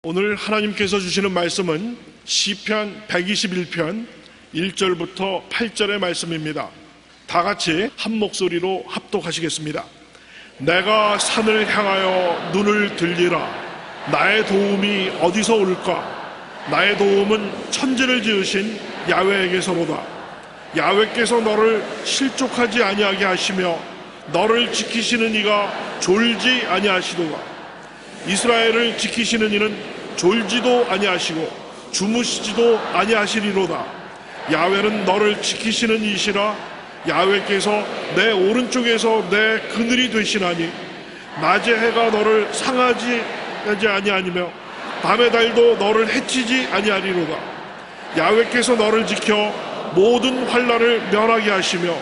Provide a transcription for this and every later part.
오늘 하나님께서 주시는 말씀은 시편 121편 1절부터 8절의 말씀입니다. 다 같이 한 목소리로 합독하시겠습니다. 내가 산을 향하여 눈을 들리라. 나의 도움이 어디서 올까? 나의 도움은 천지를 지으신 야훼에게서로다. 야훼께서 너를 실족하지 아니하게 하시며 너를 지키시는 이가 졸지 아니하시도다. 이스라엘을 지키시는 이는 졸지도 아니하시고 주무시지도 아니하시리로다. 야훼는 너를 지키시는 이시라. 야훼께서 내 오른쪽에서 내 그늘이 되시나니 낮의 해가 너를 상하지 아니하니며 밤의 달도 너를 해치지 아니하리로다. 야훼께서 너를 지켜 모든 환난을 면하게 하시며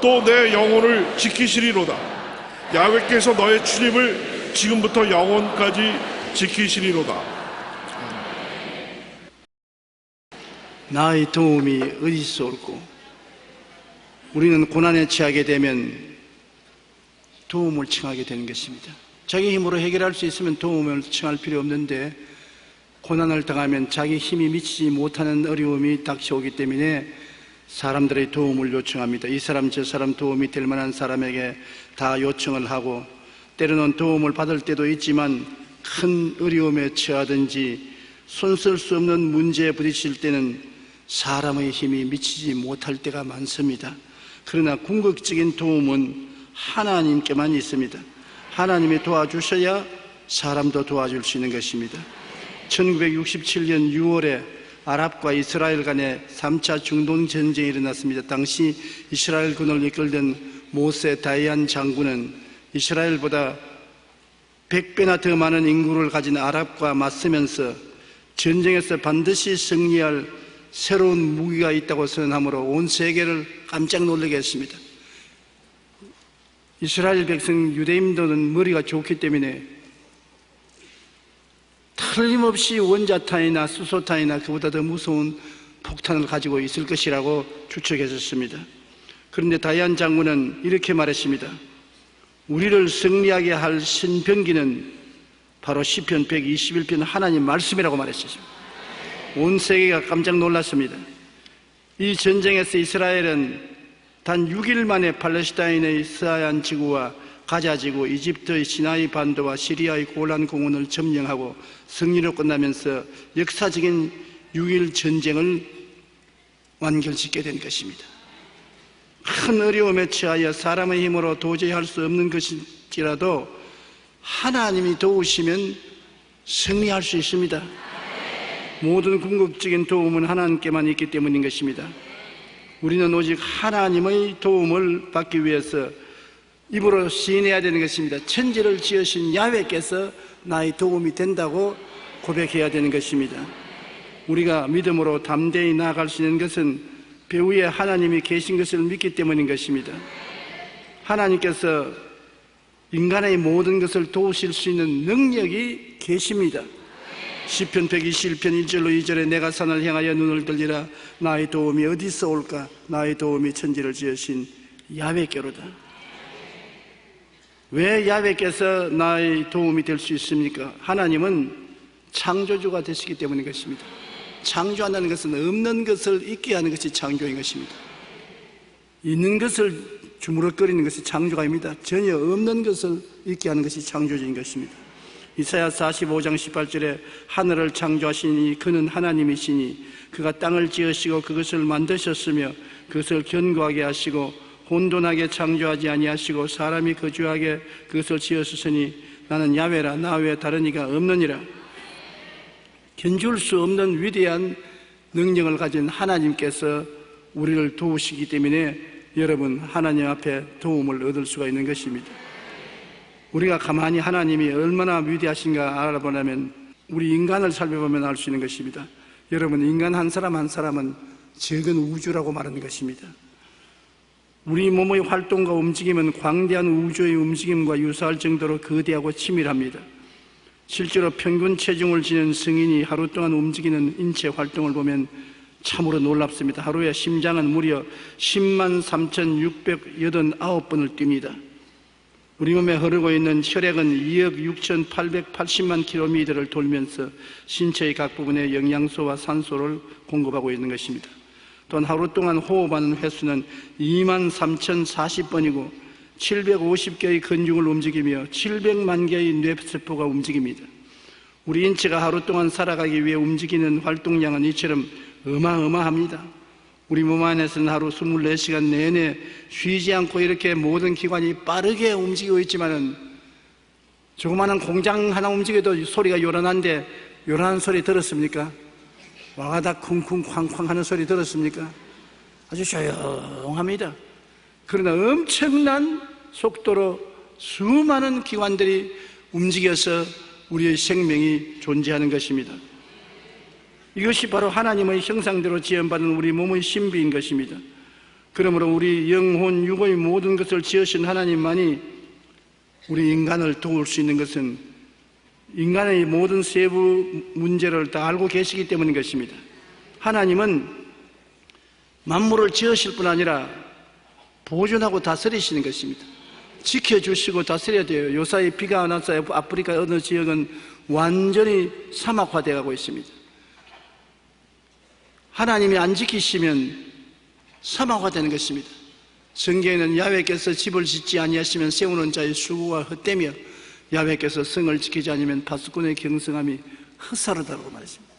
또 내 영혼을 지키시리로다. 야훼께서 너의 출입을 지금부터 영원까지 지키시리로다. 나의 도움이 어디서 올꼬? 우리는 고난에 처하게 되면 도움을 청하게 되는 것입니다. 자기 힘으로 해결할 수 있으면 도움을 청할 필요 없는데 고난을 당하면 자기 힘이 미치지 못하는 어려움이 닥쳐오기 때문에 사람들의 도움을 요청합니다. 이 사람 저 사람 도움이 될 만한 사람에게 다 요청을 하고 때로는 도움을 받을 때도 있지만 큰 어려움에 처하든지 손쓸 수 없는 문제에 부딪힐 때는 사람의 힘이 미치지 못할 때가 많습니다. 그러나 궁극적인 도움은 하나님께만 있습니다. 하나님이 도와주셔야 사람도 도와줄 수 있는 것입니다. 1967년 6월에 아랍과 이스라엘 간에 3차 중동 전쟁이 일어났습니다. 당시 이스라엘군을 이끌던 모세 다이안 장군은 이스라엘보다 100배나 더 많은 인구를 가진 아랍과 맞서면서 전쟁에서 반드시 승리할 새로운 무기가 있다고 선언함으로 온 세계를 깜짝 놀라게 했습니다. 이스라엘 백성 유대인들은 머리가 좋기 때문에 틀림없이 원자탄이나 수소탄이나 그보다 더 무서운 폭탄을 가지고 있을 것이라고 추측했었습니다. 그런데 다이안 장군은 이렇게 말했습니다. 우리를 승리하게 할 신병기는 바로 시편 121편 하나님 말씀이라고 말했습니다. 온 세계가 깜짝 놀랐습니다. 이 전쟁에서 이스라엘은 단 6일 만에 팔레스타인의 서해안 지구와 가자 지구, 이집트의 시나이 반도와 시리아의 골란 공원을 점령하고 승리로 끝나면서 역사적인 6일 전쟁을 완결짓게 된 것입니다. 큰 어려움에 처하여 사람의 힘으로 도저히 할 수 없는 것일지라도 하나님이 도우시면 승리할 수 있습니다. 모든 궁극적인 도움은 하나님께만 있기 때문인 것입니다. 우리는 오직 하나님의 도움을 받기 위해서 입으로 시인해야 되는 것입니다. 천지를 지으신 야훼께서 나의 도움이 된다고 고백해야 되는 것입니다. 우리가 믿음으로 담대히 나아갈 수 있는 것은 배후에 하나님이 계신 것을 믿기 때문인 것입니다. 하나님께서 인간의 모든 것을 도우실 수 있는 능력이 계십니다. 시편 121편 1절로 2절에 내가 산을 향하여 눈을 들리라. 나의 도움이 어디서 올까? 나의 도움이 천지를 지으신 야훼께로다. 왜 야훼께서 나의 도움이 될 수 있습니까? 하나님은 창조주가 되시기 때문인 것입니다. 창조한다는 것은 없는 것을 있게 하는 것이 창조인 것입니다. 있는 것을 주무럭거리는 것이 창조가 아닙니다. 전혀 없는 것을 있게 하는 것이 창조주인 것입니다. 이사야 45장 18절에 하늘을 창조하시니 그는 하나님이시니 그가 땅을 지으시고 그것을 만드셨으며 그것을 견고하게 하시고 혼돈하게 창조하지 아니하시고 사람이 거주하게 그것을 지으셨으니 나는 야훼라 나 외에 다른 이가 없느니라. 견줄 수 없는 위대한 능력을 가진 하나님께서 우리를 도우시기 때문에 여러분 하나님 앞에 도움을 얻을 수가 있는 것입니다. 우리가 가만히 하나님이 얼마나 위대하신가 알아보려면 우리 인간을 살펴보면 알 수 있는 것입니다. 여러분 인간 한 사람 한 사람은 적은 우주라고 말하는 것입니다. 우리 몸의 활동과 움직임은 광대한 우주의 움직임과 유사할 정도로 거대하고 치밀합니다. 실제로 평균 체중을 지닌 성인이 하루 동안 움직이는 인체 활동을 보면 참으로 놀랍습니다. 하루에 심장은 무려 103,689번을 뜁니다. 우리 몸에 흐르고 있는 혈액은 2억 6,880만 킬로미터를 돌면서 신체의 각 부분에 영양소와 산소를 공급하고 있는 것입니다. 또한 하루 동안 호흡하는 횟수는 23,040번이고 750개의 근육을 움직이며 700만 개의 뇌세포가 움직입니다. 우리 인체가 하루 동안 살아가기 위해 움직이는 활동량은 이처럼 어마어마합니다. 우리 몸 안에서는 하루 24시간 내내 쉬지 않고 이렇게 모든 기관이 빠르게 움직이고 있지만은 조그마한 공장 하나 움직여도 소리가 요란한데 요란한 소리 들었습니까? 와가다 쿵쿵 쾅쾅 하는 소리 들었습니까? 아주 조용합니다. 그러나 엄청난 속도로 수많은 기관들이 움직여서 우리의 생명이 존재하는 것입니다. 이것이 바로 하나님의 형상대로 지음받은 우리 몸의 신비인 것입니다. 그러므로 우리 영혼, 육의 모든 것을 지으신 하나님만이 우리 인간을 도울 수 있는 것은 인간의 모든 세부 문제를 다 알고 계시기 때문인 것입니다. 하나님은 만물을 지으실 뿐 아니라 보존하고 다스리시는 것입니다. 지켜주시고 다스려야 돼요. 요사이 비가 안 와서 아프리카 어느 지역은 완전히 사막화되어 가고 있습니다. 하나님이 안 지키시면 사막화되는 것입니다. 성경에는 야훼께서 집을 짓지 아니하시면 세우는 자의 수고가 헛되며 야훼께서 성을 지키지 않으면 파수꾼의 경성함이 헛사르다고 말했습니다.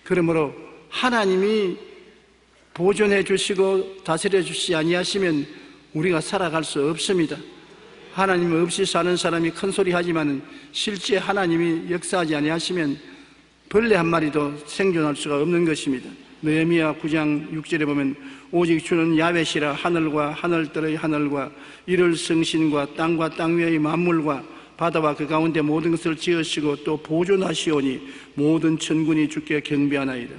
그러므로 하나님이 보존해 주시고 다스려 주시지 아니하시면 우리가 살아갈 수 없습니다. 하나님 없이 사는 사람이 큰 소리 하지만 실제 하나님이 역사하지 아니하시면 벌레 한 마리도 생존할 수가 없는 것입니다. 느헤미야 9장 6절에 보면 오직 주는 야훼시라 하늘과 하늘들의 하늘과 이를 성신과 땅과 땅 위의 만물과 바다와 그 가운데 모든 것을 지으시고 또 보존하시오니 모든 천군이 주께 경배하나이다.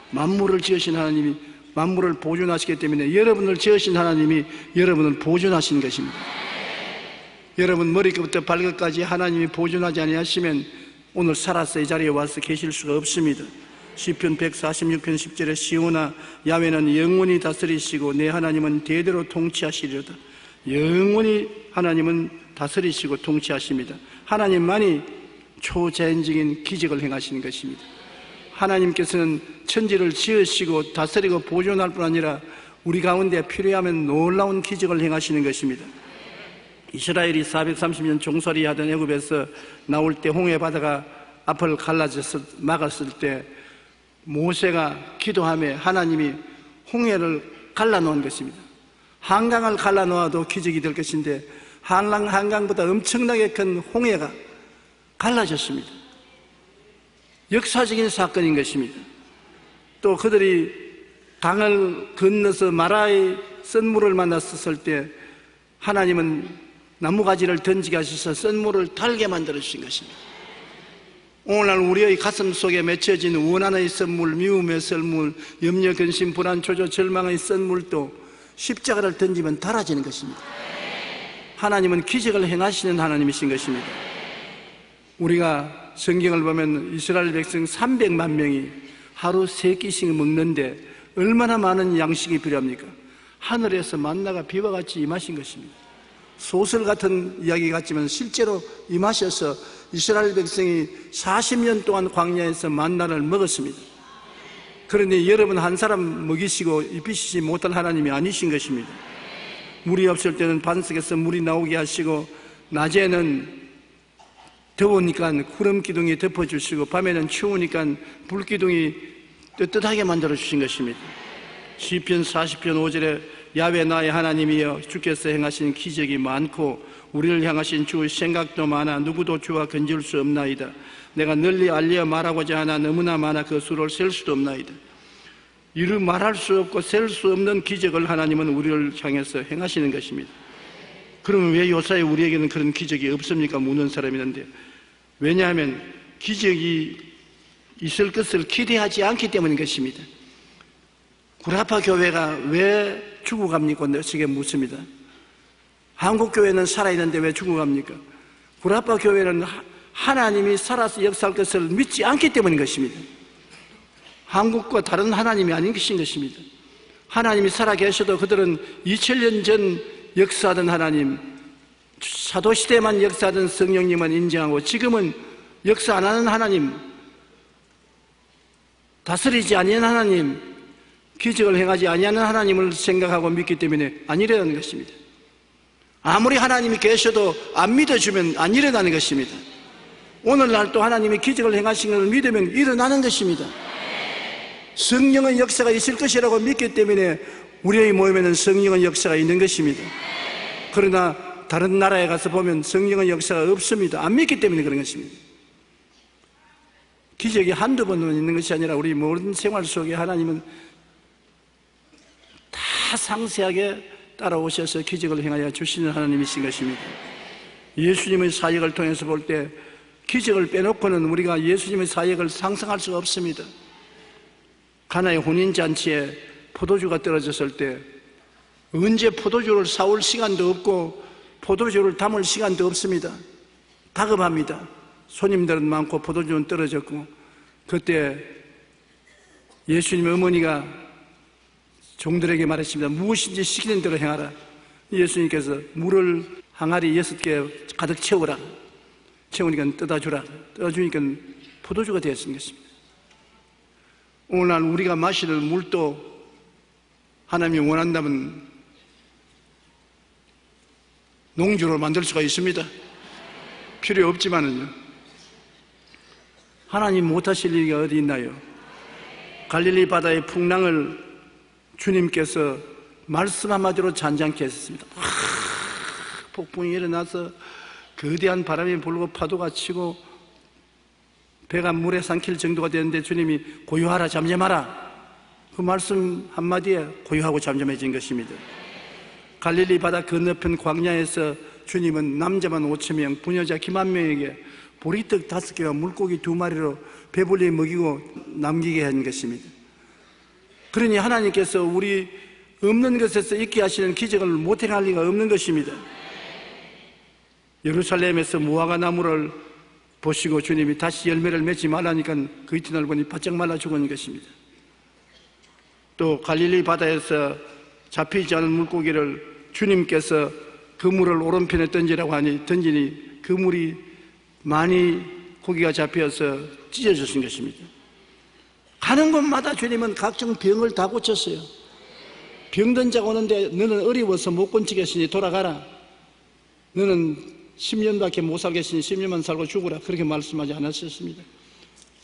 만물을 지으신 하나님이 만물을 보존하시기 때문에 여러분을 지으신 하나님이 여러분을 보존하신 것입니다. 여러분 머리끝부터 발끝까지 하나님이 보존하지 아니하시면 오늘 살아서 이 자리에 와서 계실 수가 없습니다. 시편 146편 10절에 시온아 야훼는 영원히 다스리시고 내 하나님은 대대로 통치하시리로다. 영원히 하나님은 다스리시고 통치하십니다. 하나님만이 초자연적인 기적을 행하시는 것입니다. 하나님께서는 천지를 지으시고 다스리고 보존할 뿐 아니라 우리 가운데 필요하면 놀라운 기적을 행하시는 것입니다. 이스라엘이 430년 종살이 하던 애굽에서 나올 때 홍해 바다가 앞을 갈라져서 막았을 때 모세가 기도하며 하나님이 홍해를 갈라놓은 것입니다. 한강을 갈라놓아도 기적이 될 것인데 한강보다 엄청나게 큰 홍해가 갈라졌습니다. 역사적인 사건인 것입니다. 또 그들이 강을 건너서 마라의 썬물을 만났을 때 하나님은 나무가지를 던지게 하셔서 썬물을 달게 만들어 주신 것입니다. 오늘날 우리의 가슴 속에 맺혀진 원한의 썬물, 미움의 썬물, 염려, 근심, 불안, 초조, 절망의 썬물도 십자가를 던지면 닳아지는 것입니다. 하나님은 기적을 행하시는 하나님이신 것입니다. 우리가 성경을 보면 이스라엘 백성 300만 명이 하루 3끼씩 먹는데 얼마나 많은 양식이 필요합니까? 하늘에서 만나가 비와 같이 임하신 것입니다. 소설 같은 이야기 같지만 실제로 임하셔서 이스라엘 백성이 40년 동안 광야에서 만나를 먹었습니다. 그런데 여러분 한 사람 먹이시고 입히시지 못한 하나님이 아니신 것입니다. 물이 없을 때는 반석에서 물이 나오게 하시고 낮에는 더우니까 구름 기둥이 덮어주시고 밤에는 추우니까 불 기둥이 뜨뜻하게 만들어 주신 것입니다. 시편 40편 5절에 야훼 나의 하나님이여 주께서 행하신 기적이 많고 우리를 향하신 주의 생각도 많아 누구도 주와 건질 수 없나이다. 내가 널리 알려 말하고자 하나 너무나 많아 그 수를 셀 수도 없나이다. 이루 말할 수 없고 셀 수 없는 기적을 하나님은 우리를 향해서 행하시는 것입니다. 그러면 왜 요사이 우리에게는 그런 기적이 없습니까? 묻는 사람이 있는데, 왜냐하면 기적이 있을 것을 기대하지 않기 때문인 것입니다. 구라파 교회가 왜 죽어갑니까? 저게 묻습니다. 한국 교회는 살아있는데 왜 죽어갑니까? 구라파 교회는 하나님이 살아서 역사할 것을 믿지 않기 때문인 것입니다. 한국과 다른 하나님이 아닌 것입니다. 하나님이 살아계셔도 그들은 2000년 전 역사하던 하나님, 사도시대만 역사하던 성령님만 인정하고 지금은 역사 안 하는 하나님, 다스리지 아니하는 하나님, 기적을 행하지 아니하는 하나님을 생각하고 믿기 때문에 안 일어나는 것입니다. 아무리 하나님이 계셔도 안 믿어주면 안 일어나는 것입니다. 오늘날 또 하나님이 기적을 행하신 것을 믿으면 일어나는 것입니다. 성령의 역사가 있을 것이라고 믿기 때문에 우리의 모임에는 성령의 역사가 있는 것입니다. 그러나 다른 나라에 가서 보면 성령의 역사가 없습니다. 안 믿기 때문에 그런 것입니다. 기적이 한두 번은 있는 것이 아니라 우리 모든 생활 속에 하나님은 다 상세하게 따라오셔서 기적을 행하여 주시는 하나님이신 것입니다. 예수님의 사역을 통해서 볼 때 기적을 빼놓고는 우리가 예수님의 사역을 상상할 수가 없습니다. 가나의 혼인잔치에 포도주가 떨어졌을 때 언제 포도주를 사올 시간도 없고 포도주를 담을 시간도 없습니다. 다급합니다. 손님들은 많고 포도주는 떨어졌고, 그때 예수님의 어머니가 종들에게 말했습니다. 무엇인지 시키는 대로 행하라. 예수님께서 물을 항아리 6개 가득 채우라. 채우니까 뜯어주라. 뜯어주니까 포도주가 되었습니다. 오늘날 우리가 마실 물도 하나님이 원한다면 농주로 만들 수가 있습니다. 필요 없지만은요. 하나님 못하실 일이 어디 있나요? 갈릴리 바다의 풍랑을 주님께서 말씀 한마디로 잔잔케 했습니다. 폭풍이 일어나서 거대한 바람이 불고 파도가 치고 배가 물에 삼킬 정도가 되는데 주님이 고요하라, 잠잠하라. 그 말씀 한마디에 고요하고 잠잠해진 것입니다. 갈릴리 바다 건너편 광야에서 주님은 남자만 5,000명, 부녀자 기만명에게 보리떡 5개와 물고기 2마리로 배불리 먹이고 남기게 한 것입니다. 그러니 하나님께서 우리 없는 것에서 있게 하시는 기적을 못 행할 리가 없는 것입니다. 예루살렘에서 무화과 나무를 보시고 주님이 다시 열매를 맺지 말라니까 그 이튿날 보니 바짝 말라 죽은 것입니다. 또 갈릴리 바다에서 잡히지 않은 물고기를 주님께서 그 물을 오른편에 던지라고 하니 던지니 그 물이 많이 고기가 잡혀서 찢어졌은 것입니다. 가는 곳마다 주님은 각종 병을 다 고쳤어요. 병든 자가 오는데 너는 어려워서 못 건지겠으니 돌아가라. 너는 10년밖에 못 살겠으니 10년만 살고 죽으라. 그렇게 말씀하지 않았었습니다.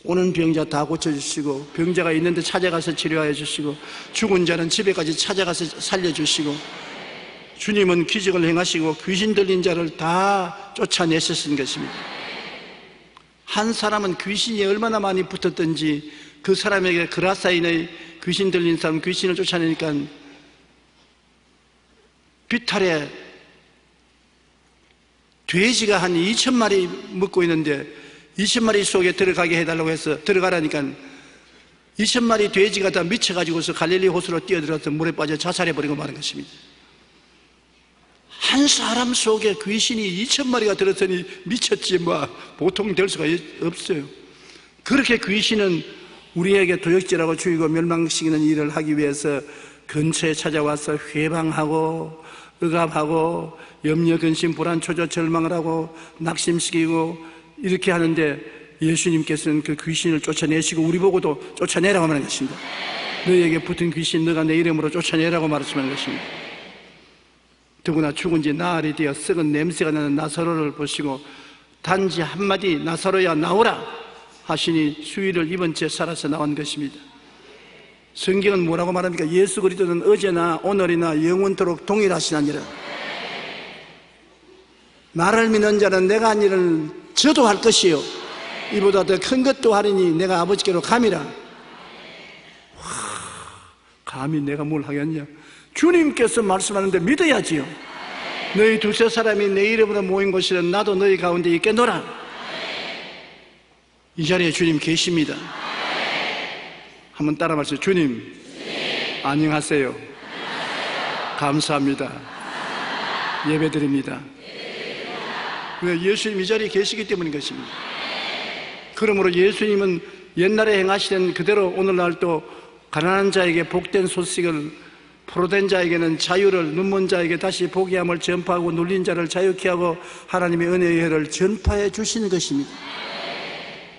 오는 병자 다 고쳐주시고 병자가 있는데 찾아가서 치료하여 주시고 죽은 자는 집에까지 찾아가서 살려주시고 주님은 기적을 행하시고 귀신 들린 자를 다 쫓아내셨은 것입니다. 한 사람은 귀신이 얼마나 많이 붙었던지 그 사람에게 그라사인의 귀신 들린 사람 귀신을 쫓아내니까 비탈에 돼지가 한 2,000마리 먹고 있는데 20마리 속에 들어가게 해달라고 해서 들어가라니까 20마리 돼지가 다 미쳐가지고서 갈릴리 호수로 뛰어들어서 물에 빠져 자살해버리고 마는 것입니다. 한 사람 속에 귀신이 2,000마리가 들었으니 미쳤지 뭐 보통 될 수가 없어요. 그렇게 귀신은 우리에게 도적질하고 죽이고 멸망시키는 일을 하기 위해서 근처에 찾아와서 회방하고 억압하고 염려, 근심, 불안, 초조, 절망을 하고 낙심시키고 이렇게 하는데 예수님께서는 그 귀신을 쫓아내시고 우리 보고도 쫓아내라고 말하는 것입니다. 너에게 붙은 귀신 너가 내 이름으로 쫓아내라고 말씀하는 것입니다. 더구나 죽은 지 나흘이 되어 썩은 냄새가 나는 나사로를 보시고 단지 한마디 나사로야 나오라 하시니 수위를 입은 채 살아서 나온 것입니다. 성경은 뭐라고 말합니까? 예수 그리스도는 어제나 오늘이나 영원토록 동일하시나니라. 나를 믿는 자는 내가 한 일을 저도 할 것이요 이보다 더 큰 것도 하리니 내가 아버지께로 감이라. 감히 내가 뭘 하겠냐? 주님께서 말씀하는데 믿어야지요. 너희 두세 사람이 내 이름으로 모인 곳이란 나도 너희 가운데 있겠노라. 이 자리에 주님 계십니다. 한번 따라 말씀해 주님, 안녕하세요. 감사합니다. 예배드립니다. 왜? 예수님 이 자리에 계시기 때문인 것입니다. 그러므로 예수님은 옛날에 행하시던 그대로 오늘날도 가난한 자에게 복된 소식을, 포로된 자에게는 자유를, 눈먼 자에게 다시 보게 함을 전파하고 눌린 자를 자유케 하고 하나님의 은혜의 해를 전파해 주시는 것입니다.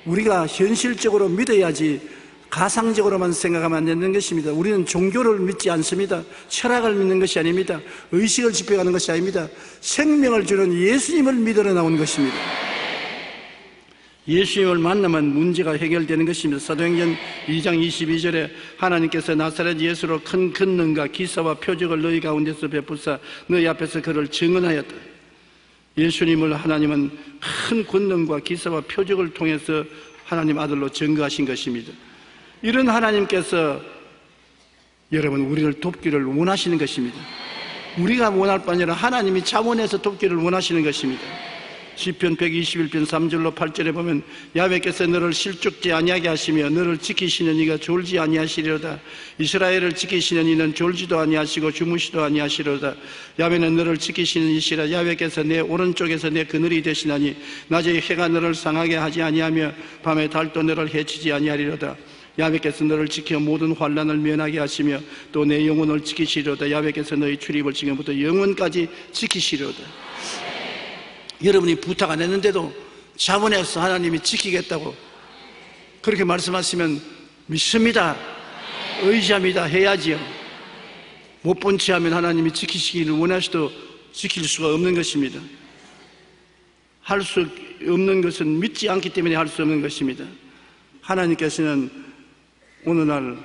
우리가 현실적으로 믿어야지 가상적으로만 생각하면 안 되는 것입니다. 우리는 종교를 믿지 않습니다. 철학을 믿는 것이 아닙니다. 의식을 집행하는 것이 아닙니다. 생명을 주는 예수님을 믿으러 나온 것입니다. 예수님을 만나면 문제가 해결되는 것입니다. 사도행전 2장 22절에 하나님께서 나사렛 예수로 큰 권능과 기사와 표적을 너희 가운데서 베푸사 너희 앞에서 그를 증언하였다. 예수님을 하나님은 큰 권능과 기사와 표적을 통해서 하나님 아들로 증거하신 것입니다. 이런 하나님께서 여러분 우리를 돕기를 원하시는 것입니다. 우리가 원할 뿐 아니라 하나님이 자원해서 돕기를 원하시는 것입니다. 시편 121편 3절로 8절에 보면 야훼께서 너를 실족지 아니하게 하시며 너를 지키시는 이가 졸지 아니하시리로다. 이스라엘을 지키시는 이는 졸지도 아니하시고 주무시도 아니하시리로다. 야훼는 너를 지키시는 이시라. 야훼께서 내 오른쪽에서 내 그늘이 되시나니 낮에 해가 너를 상하게 하지 아니하며 밤에 달도 너를 해치지 아니하리로다. 야훼께서 너를 지켜 모든 환난을 면하게 하시며 또 내 영혼을 지키시리로다. 야훼께서 너희 출입을 지금부터 영원까지 지키시리로다. 여러분이 부탁 안 했는데도 자원해서 하나님이 지키겠다고 그렇게 말씀하시면 믿습니다. 의지합니다. 해야지요. 못 본 채 하면 하나님이 지키시기를 원하셔도 지킬 수가 없는 것입니다. 할 수 없는 것은 믿지 않기 때문에 할 수 없는 것입니다. 하나님께서는 오늘날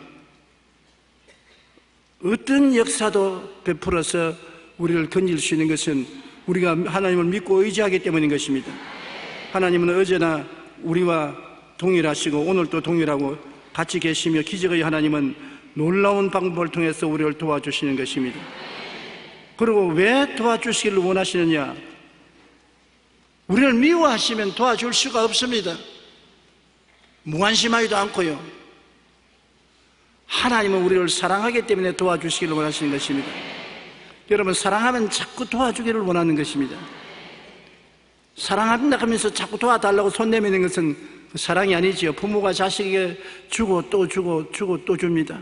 어떤 역사도 베풀어서 우리를 건질 수 있는 것은 우리가 하나님을 믿고 의지하기 때문인 것입니다. 하나님은 어제나 우리와 동일하시고 오늘도 동일하고 같이 계시며 기적의 하나님은 놀라운 방법을 통해서 우리를 도와주시는 것입니다. 그리고 왜 도와주시기를 원하시느냐? 우리를 미워하시면 도와줄 수가 없습니다. 무관심하지도 않고요. 하나님은 우리를 사랑하기 때문에 도와주시기를 원하시는 것입니다. 여러분, 사랑하면 자꾸 도와주기를 원하는 것입니다. 사랑한다 하면서 자꾸 도와달라고 손 내미는 것은 사랑이 아니지요. 부모가 자식에게 주고 또 주고 주고 또 줍니다.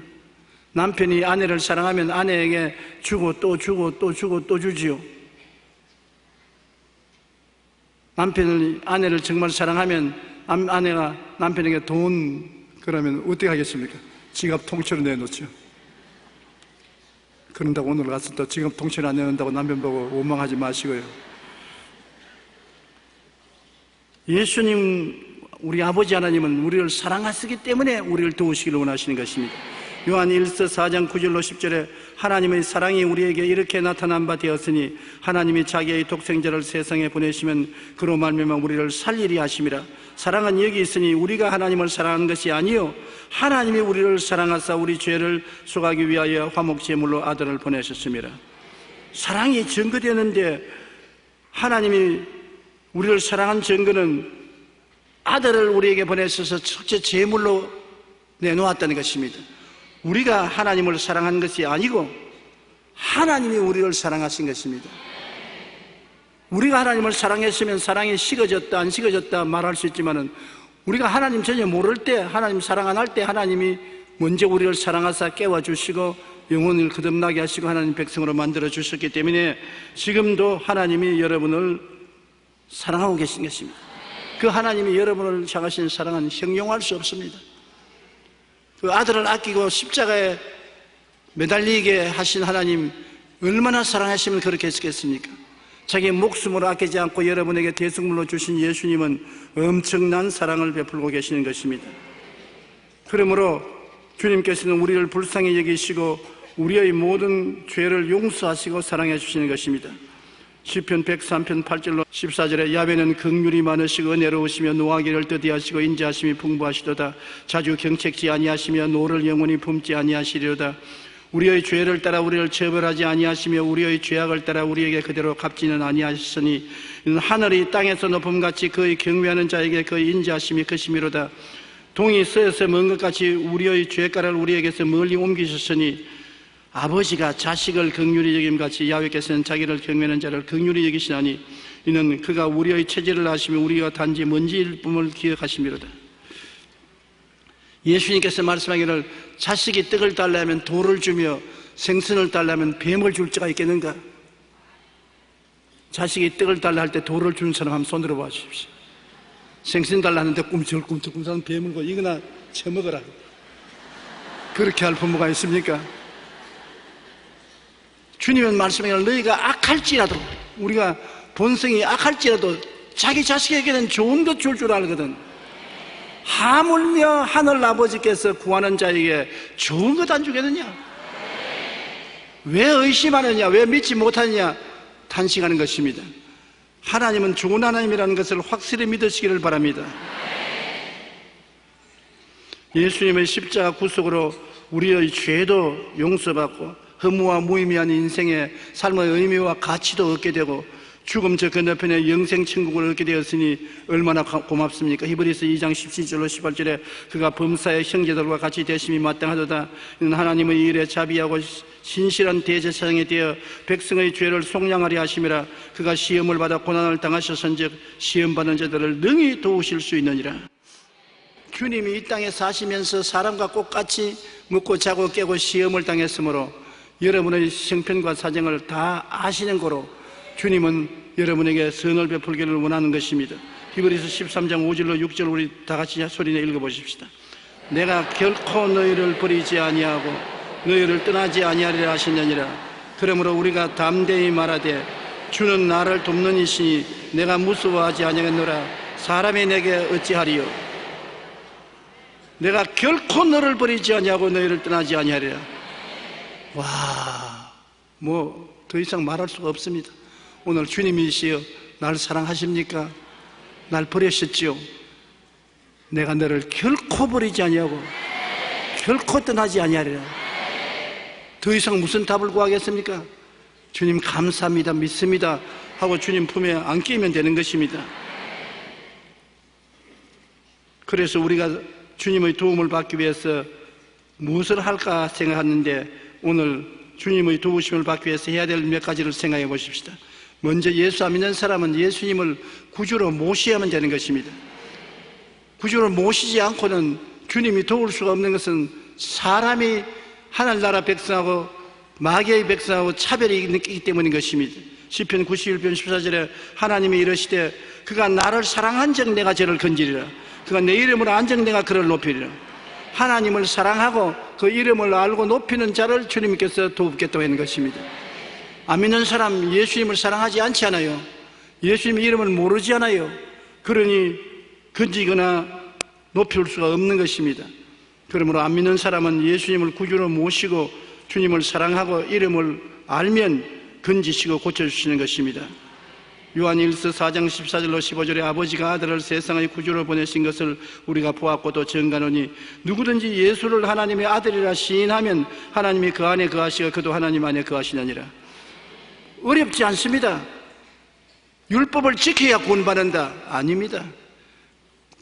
남편이 아내를 사랑하면 아내에게 주고 또 주고 또 주고 또 주지요. 남편이 아내를 정말 사랑하면 아내가 남편에게 돈 그러면 어떻게 하겠습니까? 지갑 통째로 내놓죠. 그런다고 오늘 가서 또 지갑 통째로 안 내놓는다고 남편 보고 원망하지 마시고요. 예수님, 우리 아버지 하나님은 우리를 사랑하시기 때문에 우리를 도우시기를 원하시는 것입니다. 요한 1서 4장 9절로 10절에 하나님의 사랑이 우리에게 이렇게 나타난 바 되었으니 하나님이 자기의 독생자를 세상에 보내시면 그로 말미암아 우리를 살리리 하심이라. 사랑은 여기 있으니 우리가 하나님을 사랑하는 것이 아니요 하나님이 우리를 사랑하사 우리 죄를 속하기 위하여 화목제물로 아들을 보내셨습니다. 사랑이 증거되는데 하나님이 우리를 사랑한 증거는 아들을 우리에게 보내셔서 첫째 제물로 내놓았다는 것입니다. 우리가 하나님을 사랑한 것이 아니고 하나님이 우리를 사랑하신 것입니다. 우리가 하나님을 사랑했으면 사랑이 식어졌다 안 식어졌다 말할 수 있지만은 우리가 하나님 전혀 모를 때, 하나님 사랑 안 할 때 하나님이 먼저 우리를 사랑하사 깨워주시고 영혼을 거듭나게 하시고 하나님 백성으로 만들어 주셨기 때문에 지금도 하나님이 여러분을 사랑하고 계신 것입니다. 그 하나님이 여러분을 향하신 사랑은 형용할 수 없습니다. 그 아들을 아끼고 십자가에 매달리게 하신 하나님 얼마나 사랑하시면 그렇게 했겠습니까? 자기 목숨을 아끼지 않고 여러분에게 대속물로 주신 예수님은 엄청난 사랑을 베풀고 계시는 것입니다. 그러므로 주님께서는 우리를 불쌍히 여기시고 우리의 모든 죄를 용서하시고 사랑해 주시는 것입니다. 시편 103편 8절로 14절에 야훼는 긍휼이 많으시고 은혜로우시며 노하기를 더디하시고 인자하심이 풍부하시도다. 자주 경책지 아니하시며 노를 영원히 품지 아니하시리로다. 우리의 죄를 따라 우리를 처벌하지 아니하시며 우리의 죄악을 따라 우리에게 그대로 갚지는 아니하셨으니 하늘이 땅에서 높음같이 그의 경외하는 자에게 그의 인자하심이 크심이로다. 동이 서에서 먼 것 같이 우리의 죄가를 우리에게서 멀리 옮기셨으니 아버지가 자식을 긍휼히 여김같이 야훼께서는 자기를 경외하는 자를 긍휼히 여기시나니 이는 그가 우리의 체질을 아시며 우리가 단지 먼지일 뿐을 기억하심이로다. 예수님께서 말씀하기를 자식이 떡을 달라면 돌을 주며 생선을 달라면 뱀을 줄 자가 있겠는가? 자식이 떡을 달라 할 때 돌을 주는 사람 한번 손 들어봐 주십시오. 생선 달라는데 꿈틀꿈틀 뱀을 거 이거나 처먹어라. 그렇게 할 부모가 있습니까? 주님은 말씀하기를 너희가 악할지라도, 우리가 본성이 악할지라도 자기 자식에게는 좋은 것 줄 줄 알거든. 하물며 하늘 아버지께서 구하는 자에게 좋은 것 안 주겠느냐? 왜 의심하느냐? 왜 믿지 못하느냐? 탄식하는 것입니다. 하나님은 좋은 하나님이라는 것을 확실히 믿으시기를 바랍니다. 예수님의 십자가 구속으로 우리의 죄도 용서받고 허무와 무의미한 인생의 삶의 의미와 가치도 얻게 되고 죽음 저 건너편에 영생 천국을 얻게 되었으니 얼마나 고맙습니까? 히브리서 2장 17절로 18절에 그가 범사의 형제들과 같이 되심이 마땅하도다. 이는 하나님의 일에 자비하고 신실한 대제사장이 되어 백성의 죄를 속량하려 하심이라. 그가 시험을 받아 고난을 당하셨은즉 시험받는 자들을 능히 도우실 수 있느니라. 주님이 이 땅에 사시면서 사람과 똑같이 먹고 자고 깨고 시험을 당했으므로 여러분의 형편과 사정을 다 아시는 거로 주님은 여러분에게 선을 베풀기를 원하는 것입니다. 히브리서 13장 5절로 6절 우리 다 같이 소리내 읽어보십시다. 내가 결코 너희를 버리지 아니하고 너희를 떠나지 아니하리라 하시느니라. 그러므로 우리가 담대히 말하되 주는 나를 돕는 이시니 내가 무서워하지 아니하겠노라. 사람이 내게 어찌하리요? 내가 결코 너를 버리지 아니하고 너희를 떠나지 아니하리라. 와, 뭐 더 이상 말할 수가 없습니다. 오늘 주님이시여 날 사랑하십니까? 날 버리셨지요? 내가 너를 결코 버리지 아니하고 결코 떠나지 아니하리라. 더 이상 무슨 답을 구하겠습니까? 주님 감사합니다, 믿습니다 하고 주님 품에 안기면 되는 것입니다. 그래서 우리가 주님의 도움을 받기 위해서 무엇을 할까 생각하는데 오늘 주님의 도우심을 받기 위해서 해야 될 몇 가지를 생각해 보십시다. 먼저 예수 안 믿는 사람은 예수님을 구주로 모셔야만 되는 것입니다. 구주로 모시지 않고는 주님이 도울 수가 없는 것은 사람이 하늘나라 백성하고 마귀의 백성하고 차별이 있기 때문인 것입니다. 시편 91편 14절에 하나님이 이르시되 그가 나를 사랑한즉 내가 저를 건지리라. 그가 내 이름으로 안즉 내가 그를 높이리라. 하나님을 사랑하고 그 이름을 알고 높이는 자를 주님께서 돕겠다고 하는 것입니다. 안 믿는 사람 예수님을 사랑하지 않지 않아요. 예수님의 이름을 모르지 않아요. 그러니 건지거나 높일 수가 없는 것입니다. 그러므로 안 믿는 사람은 예수님을 구주로 모시고 주님을 사랑하고 이름을 알면 건지시고 고쳐주시는 것입니다. 요한일서 4장 14절로 15절에 아버지가 아들을 세상의 구주로 보내신 것을 우리가 보았고 또 증거하노니 누구든지 예수를 하나님의 아들이라 시인하면 하나님이 그 안에 거하시고 그도 하나님 안에 거하시느니라. 어렵지 않습니다. 율법을 지켜야 구원받는다? 아닙니다.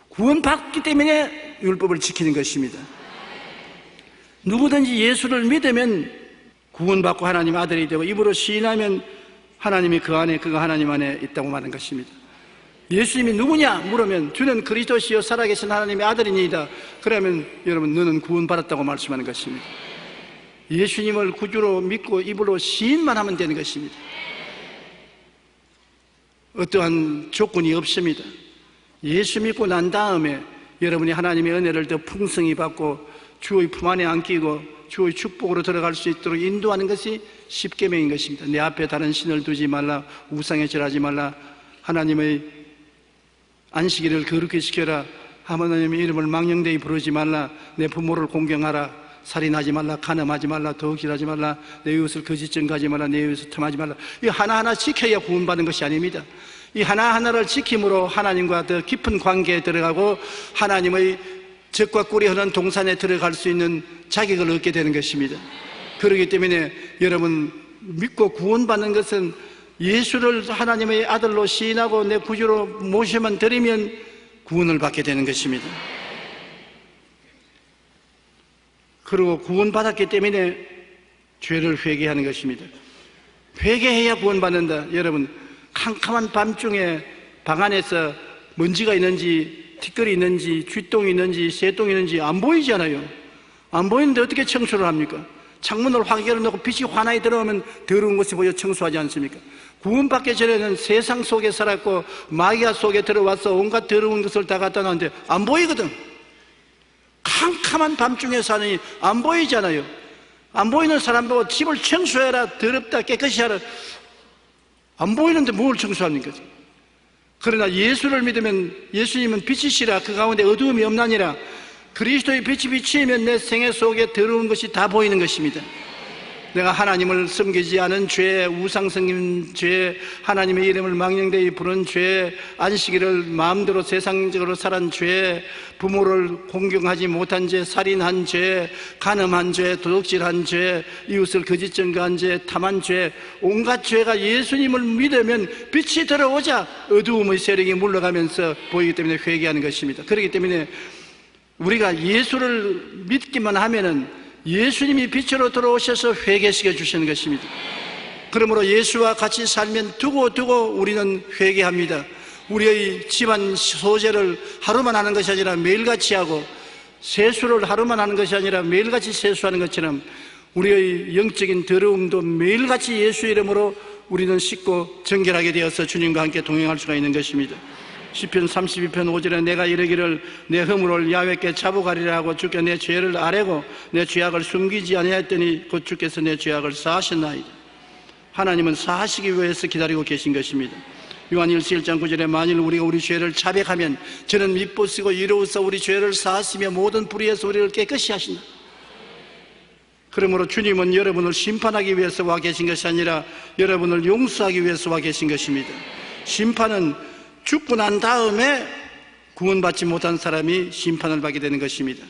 구원받기 때문에 율법을 지키는 것입니다. 누구든지 예수를 믿으면 구원받고 하나님 아들이 되고 입으로 시인하면 하나님이 그 안에 그가 하나님 안에 있다고 말하는 것입니다. 예수님이 누구냐 물으면 주는 그리스도시요 살아계신 하나님의 아들이니이다. 그러면 여러분 너는 구원받았다고 말씀하는 것입니다. 예수님을 구주로 믿고 입으로 시인만 하면 되는 것입니다. 어떠한 조건이 없습니다. 예수 믿고 난 다음에 여러분이 하나님의 은혜를 더 풍성히 받고 주의 품 안에 안기고 주의 축복으로 들어갈 수 있도록 인도하는 것이 십계명인 것입니다. 내 앞에 다른 신을 두지 말라, 우상에 절하지 말라, 하나님의 안식일을 거룩히 지켜라, 하나님의 이름을 망령되이 부르지 말라, 내 부모를 공경하라, 살인하지 말라, 간음하지 말라, 도둑질하지 말라, 내 이웃을 거짓 증거하지 말라, 내 이웃을 탐하지 말라. 이 하나하나 지켜야 구원받는 것이 아닙니다. 이 하나하나를 지킴으로 하나님과 더 깊은 관계에 들어가고 하나님의 적과 꿀이 흐르는 동산에 들어갈 수 있는 자격을 얻게 되는 것입니다. 그렇기 때문에 여러분 믿고 구원받는 것은 예수를 하나님의 아들로 시인하고 내 구주로 모셔만 드리면 구원을 받게 되는 것입니다. 그리고 구원받았기 때문에 죄를 회개하는 것입니다. 회개해야 구원받는다. 여러분 캄캄한 밤중에 방 안에서 먼지가 있는지 티끌이 있는지 쥐똥이 있는지 새똥이 있는지 안 보이잖아요. 안 보이는데 어떻게 청소를 합니까? 창문을 확 열어놓고 빛이 환하게 들어오면 더러운 것이 보여 청소하지 않습니까? 구원받기 전에는 세상 속에 살았고 마귀아 속에 들어와서 온갖 더러운 것을 다 갖다 놨는데 안 보이거든. 캄캄한 밤중에 사느니 안 보이잖아요. 안 보이는 사람 보고 집을 청소해라, 더럽다, 깨끗이 하라. 안 보이는데 뭘 청소합니까? 그러나 예수를 믿으면 예수님은 빛이시라 그 가운데 어두움이 없나니라. 그리스도의 빛이 비치면 내 생애 속에 더러운 것이 다 보이는 것입니다. 내가 하나님을 섬기지 않은 죄, 우상 섬긴 죄, 하나님의 이름을 망령되이 부른 죄, 안식일을 마음대로 세상적으로 살은 죄, 부모를 공경하지 못한 죄, 살인한 죄, 간음한 죄, 도둑질한 죄, 이웃을 거짓 증거한 죄, 탐한 죄, 온갖 죄가 예수님을 믿으면 빛이 들어오자 어두움의 세력이 물러가면서 보이기 때문에 회개하는 것입니다. 그렇기 때문에 우리가 예수를 믿기만 하면은 예수님이 빛으로 들어오셔서 회개시켜 주시는 것입니다. 그러므로 예수와 같이 살면 두고 우리는 회개합니다. 우리의 집안 소재를 하루만 하는 것이 아니라 매일같이 하고 세수를 하루만 하는 것이 아니라 매일같이 세수하는 것처럼 우리의 영적인 더러움도 매일같이 예수 이름으로 우리는 씻고 정결하게 되어서 주님과 함께 동행할 수가 있는 것입니다. 시편 32편 5절에 내가 이르기를 내 허물을 야훼께 자복하리라 하고 주께 내 죄를 아뢰고 내 죄악을 숨기지 아니하였더니 곧 주께서 내 죄악을 사하셨나이다. 하나님은 사하시기 위해서 기다리고 계신 것입니다. 요한일서 1장 9절에 만일 우리가 우리 죄를 자백하면 저는 미쁘시고 이로써 우리 죄를 사하시며 모든 불의에서 우리를 깨끗이 하신다. 그러므로 주님은 여러분을 심판하기 위해서 와 계신 것이 아니라 여러분을 용서하기 위해서 와 계신 것입니다. 심판은 죽고 난 다음에 구원받지 못한 사람이 심판을 받게 되는 것입니다.